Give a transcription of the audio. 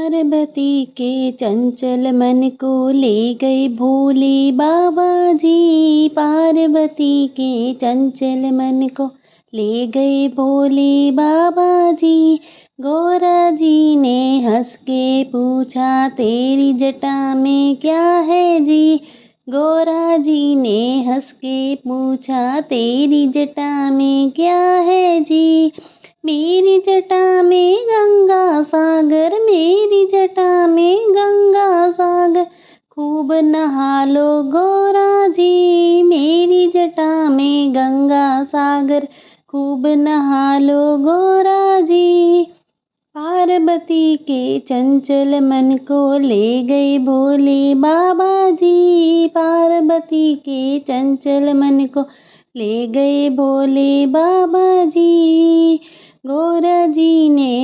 पार्वती के चंचल मन को ले गए भोले बाबा जी। पार्वती के चंचल मन को ले गए भोले बाबा जी। गौरा जी ने हंस के पूछा तेरी जटा में क्या है जी। गौरा जी ने हंस के पूछा तेरी जटा में क्या है जी। मेरी जटा में गंगा सागर, मेरी जटा में गंगा सागर, खूब नहा लो गौरा जी। मेरी जटा में गंगा सागर, खूब नहा लो गौरा जी। पार्वती के चंचल मन को ले गए भोले बाबा जी। पार्वती के चंचल मन को ले गए भोले बाबा जी। गौरा जी ने